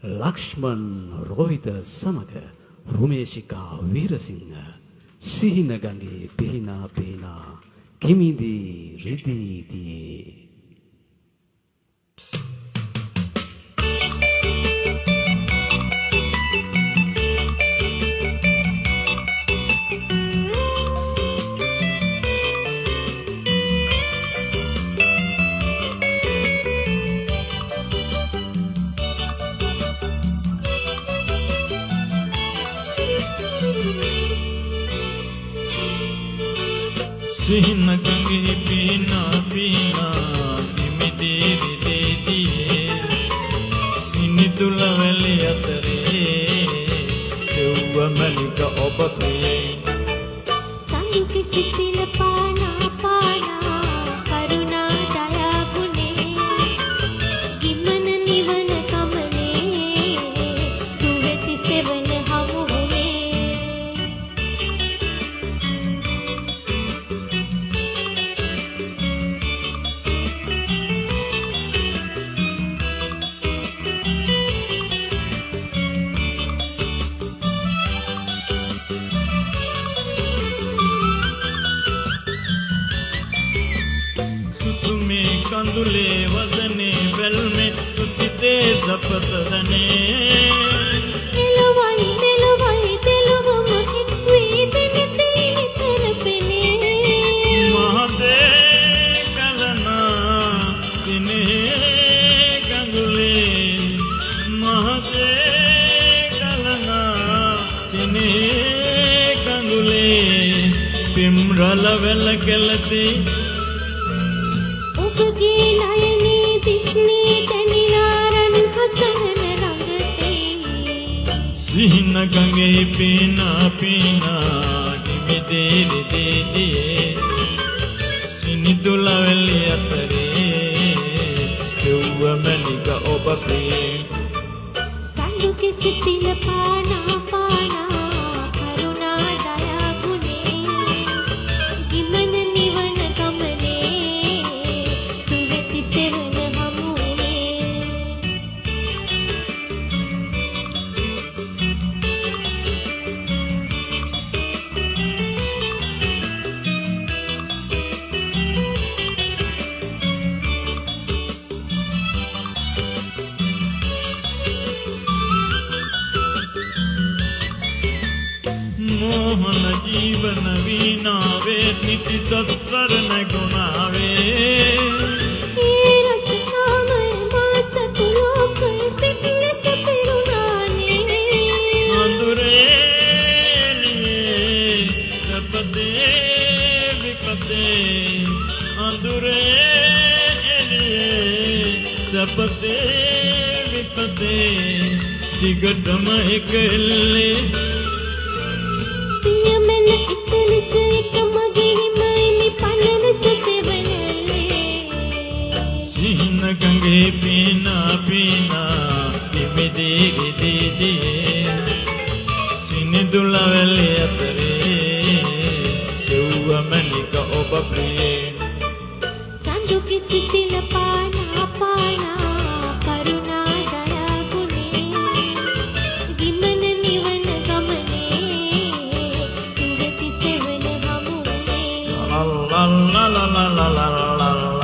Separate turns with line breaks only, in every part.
ලක්ෂ්මන් රෝහිත සමග රුමේශිකා වීරසිංහ සිහින ගඟේ පිහිනා පිහිනා කිමිදී රිදී දියේ
सिहिन गंगे पीना पीना किमिदी रिदी दिए सिनि तुलवली अतरे चौवा मलिक ඔබ ප්‍රියේ
සංගීත සිසිල පානා පානා කරුණා දයා ගුණේ ගිමන නිවන කමනේ සුවෙති සෙවන හමු कंदुले वदने वेलमे तुसिते जपतदने निलवाई दिलवम हिक्वी दिनते नितरपने
महदे कलना सिने कंदुले महदे कलना सिने कंदुले पिमरल वेल केलती
ඔබගේ නයනේ දිස්නේ තනිලාරන් හසන රඟතේ
සිහින ගඟේ පීනා පීනා කිමිදී රිදී දියේ සිනිදුලවැලි අතරේ චෙව්ව මැලික ඔබ ප්‍රියේ
සංගීත සිසිල පානා පානා කරුණා දයා ගුණේ ගිමන නිවන ගමනේ සුවෙති සෙවන හමුනේ
मोहन जीवन वीणावे निति तत्सरण गुणावे
ඒ රස කාමය මාසතු ලෝකය සික්ලෙස පිරුණානේ
अंदुरेलिए सपदे विपदे अंदुरेलिए सपदे विपदे दिगटम एकले
පියමන ඉතලස එක මගේ හිමයිනි පනනස සෙවනලේ
सिहिन गंगे पीना पीना किमिदी रिदी दिए सिनिदुलवැලි අතරේ චෙව්ව මැලික ඔබ ප්‍රියේ
සංගීත සිසිල පානා පානා කරුණා දයා ගුණේ ගිමන නිවන ගමනේ සුවෙති සෙවන හමුනේ
la la la la la la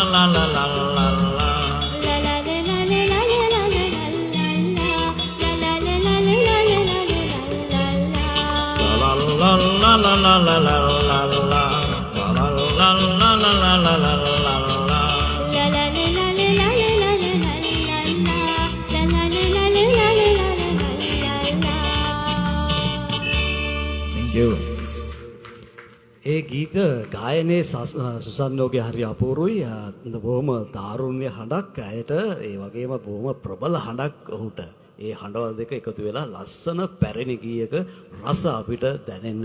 la la la
ඒ ගීත ගායනයේ සුසන්නෝගේ හරි අපූර්වයි. බොහොම තාරුණ්‍ය හඬක් ඇයට, ඒ වගේම බොහොම ප්‍රබල හඬක් ඔහුට. ඒ හඬවල් දෙක එකතු වෙලා ලස්සන පැරණි ගීයක රස අපිට දැනෙන්න